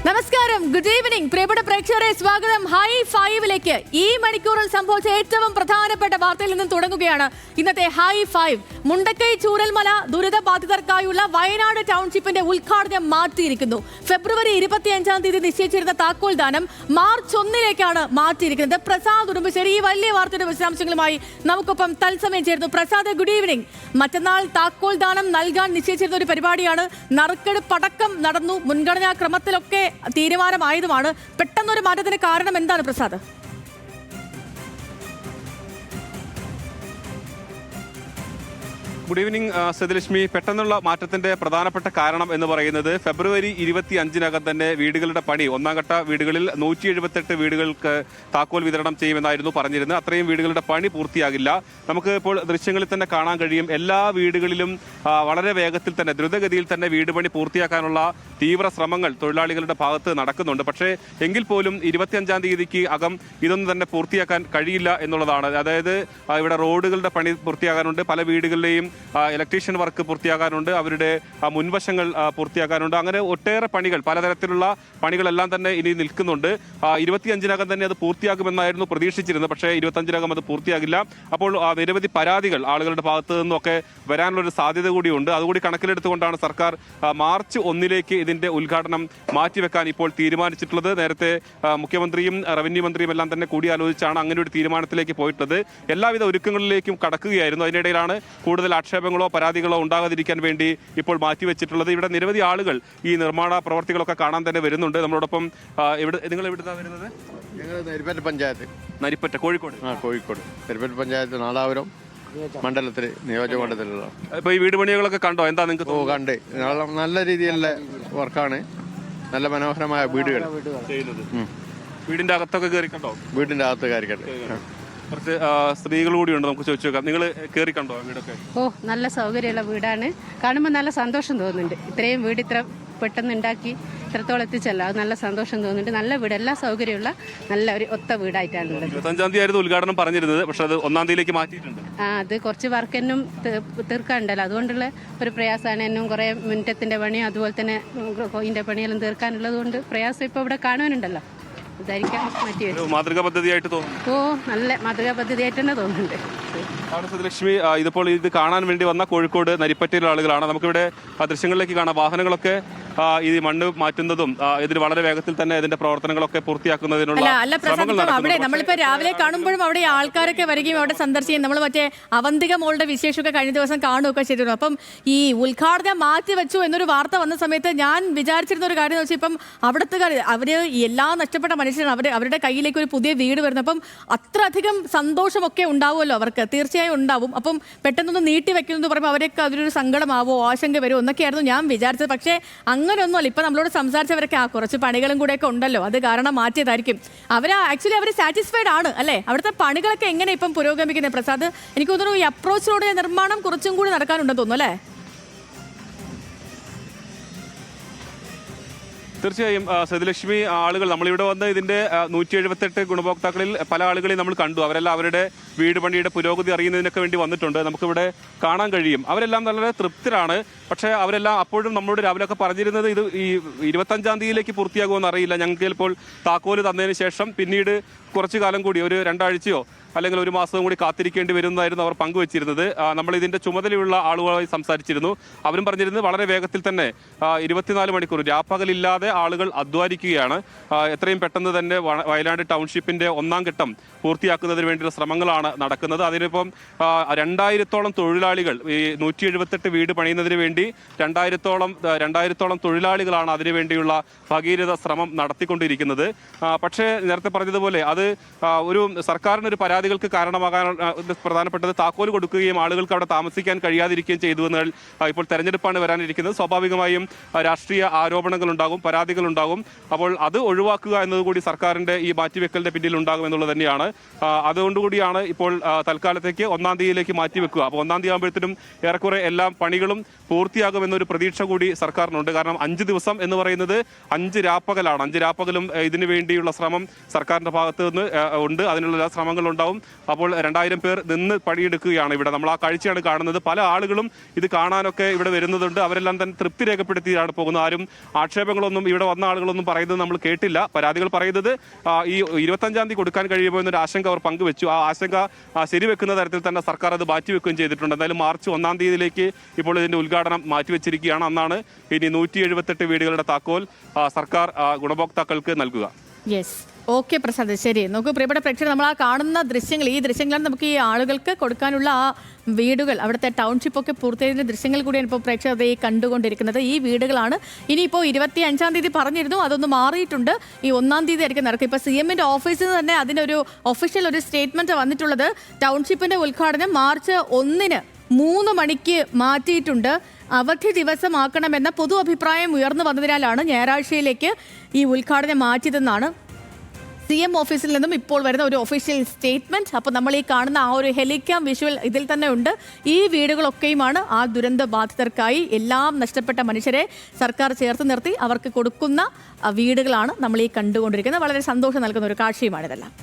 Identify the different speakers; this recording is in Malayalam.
Speaker 1: നമസ്കാരം, ഗുഡ് ഈവനിംഗ് പ്രിയപ്പെട്ട പ്രേക്ഷകരെ. സ്വാഗതം ഹൈ ഫൈവിലേക്ക്. ഈ മണിക്കൂറിൽ സംഭവിച്ച ഏറ്റവും പ്രധാനപ്പെട്ട വാർത്തയിൽ നിന്നും തുടങ്ങുകയാണ് ഇന്നത്തെ ഹൈ ഫൈവ്. മുണ്ടക്കൈ ചൂരൽമല ദുരിതബാധിതർക്കായുള്ള വയനാട് ടൗൺഷിപ്പിന്റെ ഉദ്ഘാടനം മാറ്റിയിരിക്കുന്നു. ഫെബ്രുവരി 25-ാം തീയതി നിശ്ചയിച്ചിരുന്ന താക്കോൽ ദാനം മാർച്ച് 1-ലേക്കാണ് മാറ്റിയിരിക്കുന്നത്. പ്രസാദ് ഉടുമ്പശ്ശേരി ഈ വലിയ വാർത്തയുടെ വിശദാംശങ്ങളുമായി നമുക്കൊപ്പം തത്സമയം ചേർന്നു. Prasad, good evening. മറ്റന്നാൾ താക്കോൽ ദാനം നൽകാൻ നിശ്ചയിച്ചിരുന്ന ഒരു പരിപാടിയാണ്. നറുക്കെടുപ്പടക്കം നടന്നു. മുൻഗണനാ ക്രമത്തിലൊക്കെ തീരുമാനമായതുമാണ്. പെട്ടെന്നൊരു മാറ്റത്തിന് കാരണം എന്താണ് പ്രസാദ്?
Speaker 2: Good evening സതിലക്ഷ്മി. പെട്ടെന്നുള്ള മാറ്റത്തിന്റെ പ്രധാനപ്പെട്ട കാരണം എന്ന് പറയുന്നത് ഫെബ്രുവരി 25-നകം തന്നെ വീടുകളുടെ പണി, ഒന്നാം ഘട്ട വീടുകളിൽ 178 വീടുകൾക്ക് താക്കോൽ വിതരണം ചെയ്യുമെന്നായിരുന്നു പറഞ്ഞിരുന്നത്. അത്രയും വീടുകളുടെ പണി പൂർത്തിയാകില്ല. നമുക്ക് ഇപ്പോൾ ദൃശ്യങ്ങളിൽ തന്നെ കാണാൻ കഴിയും. എല്ലാ വീടുകളിലും വളരെ വേഗത്തിൽ തന്നെ ദ്രുതഗതിയിൽ തന്നെ വീട് പണി പൂർത്തിയാക്കാനുള്ള തീവ്ര ശ്രമങ്ങൾ തൊഴിലാളികളുടെ ഭാഗത്ത് നടക്കുന്നുണ്ട്. പക്ഷേ എങ്കിൽ പോലും 25-ാം തീയതിക്ക് അകം ഇതൊന്നും തന്നെ പൂർത്തിയാക്കാൻ കഴിയില്ല എന്നുള്ളതാണ്. അതായത് ഇവിടെ റോഡുകളുടെ പണി പൂർത്തിയാകാനുണ്ട്, പല വീടുകളിലെയും ഇലക്ട്രീഷ്യൻ വർക്ക് പൂർത്തിയാക്കാനുണ്ട്, അവരുടെ മുൻവശങ്ങൾ പൂർത്തിയാക്കാനുണ്ട്. അങ്ങനെ ഒട്ടേറെ പണികൾ, പലതരത്തിലുള്ള പണികളെല്ലാം തന്നെ ഇനി നിൽക്കുന്നുണ്ട്. 25-നകം തന്നെ അത് പൂർത്തിയാക്കുമെന്നായിരുന്നു പ്രതീക്ഷിച്ചിരുന്നത്. പക്ഷേ 25-നകം അത് പൂർത്തിയാകില്ല. അപ്പോൾ നിരവധി പരാതികൾ ആളുകളുടെ ഭാഗത്ത് നിന്നൊക്കെ വരാനുള്ളൊരു സാധ്യത കൂടിയുണ്ട്. അതുകൂടി കണക്കിലെടുത്തുകൊണ്ടാണ് സർക്കാർ മാർച്ച് 1-ലേക്ക് ഇതിന്റെ ഉദ്ഘാടനം മാറ്റിവെക്കാൻ ഇപ്പോൾ തീരുമാനിച്ചിട്ടുള്ളത്. നേരത്തെ മുഖ്യമന്ത്രിയും റവന്യൂ മന്ത്രിയും എല്ലാം തന്നെ കൂടിയാലോചിച്ചാണ് അങ്ങനെ ഒരു തീരുമാനത്തിലേക്ക് പോയിട്ടുള്ളത്. എല്ലാവിധ ഒരുക്കങ്ങളിലേക്കും കടക്കുകയായിരുന്നു. അതിനിടയിലാണ് കൂടുതൽ ആക്ഷേപങ്ങളോ പരാതികളോ ഉണ്ടാകാതിരിക്കാൻ വേണ്ടി ഇപ്പോൾ മാറ്റിവെച്ചിട്ടുള്ളത്. ഇവിടെ നിരവധി ആളുകൾ ഈ നിർമ്മാണ പ്രവർത്തികളൊക്കെ കാണാൻ തന്നെ വരുന്നുണ്ട്. നമ്മളോടൊപ്പം നിങ്ങൾ എവിടുന്നാണ് വരുന്നത്?
Speaker 3: ഞങ്ങൾ നരിപ്പറ്റ പഞ്ചായത്ത്.
Speaker 2: നരിപ്പറ്റ, കോഴിക്കോട്.
Speaker 3: കോഴിക്കോട് നരിപ്പറ്റ പഞ്ചായത്ത് നാദാപുരം മണ്ഡലത്തിൽ, നിയോജക മണ്ഡലത്തിലുള്ള.
Speaker 2: ഇപ്പൊ ഈ വീട് പണികളൊക്കെ കണ്ടോ? എന്താ നിങ്ങൾക്ക്?
Speaker 3: കണ്ട് നല്ല രീതിയിലുള്ള വർക്കാണ്. നല്ല മനോഹരമായ വീടുകൾ
Speaker 2: ചെയ്യുന്നത്. വീടിന്റെ അകത്തൊക്കെ കയറി കണ്ടോ?
Speaker 3: വീടിന്റെ അകത്ത് കയറിക്കണ്ട്.
Speaker 2: കുറച്ച് സ്ത്രീകൾ കൂടിയുണ്ട്, നമുക്ക് ചോദിച്ചു നോക്കാം. നിങ്ങൾ കയറി കണ്ടോ വീടൊക്കെ?
Speaker 4: നല്ല സൗകര്യമുള്ള വീടാണ്. കാണുമ്പോൾ നല്ല സന്തോഷം തോന്നുന്നുണ്ട്. ഇത്രയും വീട് ഇത്ര പെട്ടെന്ന് ഉണ്ടാക്കി ഇത്രത്തോളം എത്തിച്ചല്ലോ, അത് നല്ല സന്തോഷം തോന്നുന്നുണ്ട്. നല്ല വീട്, എല്ലാ സൗകര്യമുള്ള നല്ല ഒരു ഒത്ത വീടായിട്ടാണുള്ളത്.
Speaker 2: 25-ാം തീയതി ആയിരുന്നു ഉദ്ഘാടനം പറഞ്ഞിരുന്നത്. പക്ഷെ അത് 1-ാം തീയതിയിലേക്ക് മാറ്റിയിട്ടുണ്ട്.
Speaker 4: അത് കുറച്ച് വർക്ക് എന്നും തീർക്കാനുണ്ടല്ലോ, അതുകൊണ്ടുള്ള ഒരു പ്രയാസമാണ്. എന്നും കുറേ മുറ്റത്തിന്റെ പണിയും അതുപോലെ തന്നെ ഇതിന്റെ പണിയെല്ലാം തീർക്കാനുള്ളത് കൊണ്ട് പ്രയാസം ഇപ്പോൾ ഇവിടെ കാണുവാനുണ്ടല്ലോ. ഇതായിരിക്കാം മാറ്റി വെച്ചു.
Speaker 2: മാതൃകാ പദ്ധതിയായിട്ട് തോന്നുന്നു.
Speaker 4: നല്ല മാതൃകാ പദ്ധതിയായിട്ട് തന്നെ തോന്നുന്നുണ്ട്.
Speaker 2: ലക്ഷ്മി, ഇതിപ്പോൾ ഇത് കാണാൻ വേണ്ടി വന്ന കോഴിക്കോട് നരിപ്പറ്റയിലുള്ള ആളുകളാണ്. നമുക്കിവിടെ ദൃശ്യങ്ങളിലേക്ക് കാണാം. വാഹനങ്ങളൊക്കെ ഈ മണ്ണ് മാറ്റുന്നതും ഇതിന് വളരെ വേഗത്തിൽ തന്നെ ഇതിന്റെ പ്രവർത്തനങ്ങളൊക്കെ പൂർത്തിയാക്കുന്നതിനുള്ള
Speaker 1: അവിടെ നമ്മളിപ്പോ രാവിലെ കാണുമ്പോഴും അവിടെ ആൾക്കാരൊക്കെ വരികയും അവിടെ സന്ദർശിക്കും. നമ്മൾ മറ്റേ അവന്തിക മോളുടെ വിശേഷമൊക്കെ കഴിഞ്ഞ ദിവസം കാണുകയൊക്കെ ചെയ്തിരുന്നു. അപ്പം ഈ ഉദ്ഘാടനം മാറ്റിവെച്ചു എന്നൊരു വാർത്ത വന്ന സമയത്ത് ഞാൻ വിചാരിച്ചിരുന്ന ഒരു കാര്യം എന്ന് വെച്ചാൽ, ഇപ്പം അവിടുത്തെ അവര് എല്ലാം നഷ്ടപ്പെട്ട മനുഷ്യരാണ്. അവരുടെ കയ്യിലേക്ക് ഒരു പുതിയ വീട് വരുന്നു. അപ്പം അത്രയധികം സന്തോഷമൊക്കെ ഉണ്ടാവുമല്ലോ അവർക്ക്, തീർച്ചയായും ഉണ്ടാവും. അപ്പം പെട്ടെന്നൊന്ന് നീട്ടി വെക്കുന്നു പറയുമ്പോൾ അവരൊക്കെ അതിലൊരു സങ്കടമാവോ ആശങ്ക വരുമോ എന്നൊക്കെയായിരുന്നു ഞാൻ വിചാരിച്ചത്. പക്ഷേ അങ്ങനെയൊന്നുമല്ല. ഇപ്പം നമ്മളോട് സംസാരിച്ചവരൊക്കെ കുറച്ച് പണികളും കൂടെയൊക്കെ ഉണ്ടല്ലോ, അത് കാരണം മാറ്റിയതായിരിക്കും. ആക്ച്വലി അവർ സാറ്റിസ്ഫൈഡ് ആണ് അല്ലേ? അവിടുത്തെ പണികളൊക്കെ എങ്ങനെ ഇപ്പം പുരോഗമിക്കുന്നത് പ്രസാദ്? എനിക്ക് തോന്നുന്നു ഈ അപ്രോച്ച് റോഡ് നിർമ്മാണം കുറച്ചും കൂടി നടക്കാനുണ്ടെന്ന് തോന്നുന്നു അല്ലേ?
Speaker 2: തീർച്ചയായും സതിലക്ഷ്മി, ആളുകൾ നമ്മളിവിടെ വന്ന് ഇതിന്റെ 178 ഗുണഭോക്താക്കളിൽ പല ആളുകളെയും നമ്മൾ കണ്ടു. അവരെല്ലാം അവരുടെ വീട് പണിയുടെ പുരോഗതി അറിയുന്നതിനൊക്കെ വേണ്ടി വന്നിട്ടുണ്ട്. നമുക്കിവിടെ കാണാൻ കഴിയും. അവരെല്ലാം വളരെ തൃപ്തരാണ്. പക്ഷേ അവരെല്ലാം അപ്പോഴും നമ്മളോട് രാവിലെയൊക്കെ പറഞ്ഞിരുന്നത് ഇത് ഈ 25-ാം തീയതിയിലേക്ക് പൂർത്തിയാകുമെന്ന് അറിയില്ല. ഞങ്ങൾക്ക് ചിലപ്പോൾ താക്കോല് തന്നതിന് ശേഷം പിന്നീട് കുറച്ചു കാലം കൂടി, ഒരു 2 ആഴ്ചയോ അല്ലെങ്കിൽ 1 മാസവും കൂടി കാത്തിരിക്കേണ്ടി വരുന്നതായിരുന്നു അവർ പങ്കുവച്ചിരുന്നത്. നമ്മൾ ഇതിന്റെ ചുമതലയുള്ള ആളുകളുമായി സംസാരിച്ചിരുന്നു. അവരും പറഞ്ഞിരുന്നത് വളരെ വേഗത്തിൽ തന്നെ 24 മണിക്കൂർ രാപ്പകലില്ലാതെ ആളുകൾ അധ്വാനിക്കുകയാണ്. എത്രയും പെട്ടെന്ന് തന്നെ വയനാട് ടൗൺഷിപ്പിന്റെ 1-ാം ഘട്ടം പൂർത്തിയാക്കുന്നതിന് വേണ്ടിയുള്ള ശ്രമങ്ങളാണ് നടക്കുന്നത്. അതിനിപ്പം 2000-ഓളം തൊഴിലാളികൾ, ഈ 178 വീട് പണിയുന്നതിന് വേണ്ടി 2000-ഓളം തൊഴിലാളികളാണ് അതിനുവേണ്ടിയുള്ള ഭഗീരഥ ശ്രമം നടത്തിക്കൊണ്ടിരിക്കുന്നത്. പക്ഷേ നേരത്തെ പറഞ്ഞതുപോലെ അത് ഒരു സർക്കാരിനൊരു പരാതികൾക്ക് കാരണമാകാൻ പ്രധാനപ്പെട്ടത് താക്കോൽ കൊടുക്കുകയും ആളുകൾക്ക് അവിടെ താമസിക്കാൻ കഴിയാതിരിക്കുകയും ചെയ്തു എന്നാൽ ഇപ്പോൾ തെരഞ്ഞെടുപ്പാണ് വരാനിരിക്കുന്നത്. സ്വാഭാവികമായും രാഷ്ട്രീയ ആരോപണങ്ങൾ ഉണ്ടാകും, പരാതികൾ ഉണ്ടാകും. അപ്പോൾ അത് ഒഴിവാക്കുക എന്നതുകൂടി സർക്കാരിന്റെ ഈ മാറ്റിവെക്കലിന്റെ പിന്നിൽ ഉണ്ടാകും എന്നുള്ളത് തന്നെയാണ്. അതുകൊണ്ടുകൂടിയാണ് ഇപ്പോൾ തൽക്കാലത്തേക്ക് 1-ാം തീയതിയിലേക്ക് മാറ്റിവെക്കുക. അപ്പോൾ 1-ാം തീയതി ആകുമ്പോഴത്തേനും ഏറെക്കുറെ എല്ലാ പണികളും പൂർത്തിയാകുമെന്നൊരു പ്രതീക്ഷ കൂടി സർക്കാരിനുണ്ട്. കാരണം 5 ദിവസം എന്ന് പറയുന്നത് 5 രാപ്പകലാണ്. 5 രാപ്പകലും ഇതിനു വേണ്ടിയുള്ള ശ്രമം സർക്കാരിന്റെ ഭാഗത്ത് നിന്ന് ഉണ്ട്. അതിനുള്ള എല്ലാ ശ്രമങ്ങളും ഉണ്ടാവും. അപ്പോൾ 2000 പേർ നിന്ന് പണിയെടുക്കുകയാണ് ഇവിടെ. നമ്മൾ ആ കാഴ്ചയാണ് കാണുന്നത്. പല ആളുകളും ഇത് കാണാനൊക്കെ ഇവിടെ വരുന്നതുണ്ട്. അവരെല്ലാം തന്നെ തൃപ്തി രേഖപ്പെടുത്തിയാണ് പോകുന്നത്. ആരും ആക്ഷേപങ്ങളൊന്നും ഇവിടെ വന്ന ആളുകളൊന്നും പറയുന്നത് നമ്മൾ കേട്ടില്ല. പരാതികൾ പറയുന്നത് ഈ 25-ാം തീയതി കൊടുക്കാൻ കഴിയുമോ എന്നൊരു ആശങ്ക അവർ പങ്കുവെച്ചു. ആ ആശങ്ക ശരിവെക്കുന്ന തരത്തിൽ തന്നെ സർക്കാർ അത് മാറ്റിവെക്കുകയും ചെയ്തിട്ടുണ്ട്. എന്തായാലും മാർച്ച് 1-ാം തീയതിയിലേക്ക് ഇപ്പോൾ ഇതിന്റെ ഉദ്ഘാടനം മാറ്റിവെച്ചിരിക്കുകയാണ്. അന്നാണ് ഇനി 178 വീടുകളുടെ താക്കോൽ സർക്കാർ ഗുണഭോക്താക്കൾക്ക് നൽകുക.
Speaker 1: യെസ്, ഓക്കെ പ്രസാദ്, ശരി. നോക്കൂ പ്രിയപ്പെട്ട പ്രേക്ഷകർ, നമ്മൾ ആ കാണുന്ന ദൃശ്യങ്ങൾ, ഈ ദൃശ്യങ്ങളാണ് നമുക്ക് ഈ ആളുകൾക്ക് കൊടുക്കാനുള്ള ആ വീടുകൾ, അവിടുത്തെ ടൗൺഷിപ്പ് ഒക്കെ പൂർത്തിയായതിൻ്റെ ദൃശ്യങ്ങൾ കൂടിയാണ് ഇപ്പോൾ പ്രേക്ഷകർ ഈ കണ്ടുകൊണ്ടിരിക്കുന്നത്. ഈ വീടുകളാണ് ഇനിയിപ്പോൾ 25-ാം തീയതി പറഞ്ഞിരുന്നു, അതൊന്ന് മാറിയിട്ടുണ്ട്. ഈ 1-ാം തീയതി ആയിരിക്കും നടക്കുക. ഇപ്പോൾ CM-ന്റെ ഓഫീസിൽ നിന്ന് തന്നെ അതിനൊരു ഒഫീഷ്യൽ ഒരു സ്റ്റേറ്റ്മെന്റ് വന്നിട്ടുള്ളത്. ടൗൺഷിപ്പിന്റെ ഉദ്ഘാടനം മാർച്ച് 1-ന് 3 മണിക്ക് മാറ്റിയിട്ടുണ്ട്. അവധി ദിവസമാക്കണമെന്ന പൊതു അഭിപ്രായം ഉയർന്നു വന്നതിനാലാണ് ഞായറാഴ്ചയിലേക്ക് ഈ ഉദ്ഘാടനം മാറ്റിയതെന്നാണ് CM ഓഫീസിൽ നിന്നും ഇപ്പോൾ വരുന്ന ഒരു ഒഫീഷ്യൽ സ്റ്റേറ്റ്മെന്റ്. അപ്പോൾ നമ്മൾ ഈ കാണുന്ന ആ ഒരു ഹെലിക്യാം വിഷ്വൽ ഇതിൽ തന്നെ ഉണ്ട്. ഈ വീടുകളൊക്കെയുമാണ് ആ ദുരന്ത ബാധിതർക്കായി എല്ലാം നഷ്ടപ്പെട്ട മനുഷ്യരെ സർക്കാർ ചേർത്ത് നിർത്തി അവർക്ക് കൊടുക്കുന്ന വീടുകളാണ് നമ്മൾ ഈ കണ്ടുകൊണ്ടിരിക്കുന്നത്. വളരെ സന്തോഷം നൽകുന്ന ഒരു കാഴ്ചയുമാണിതെല്ലാം.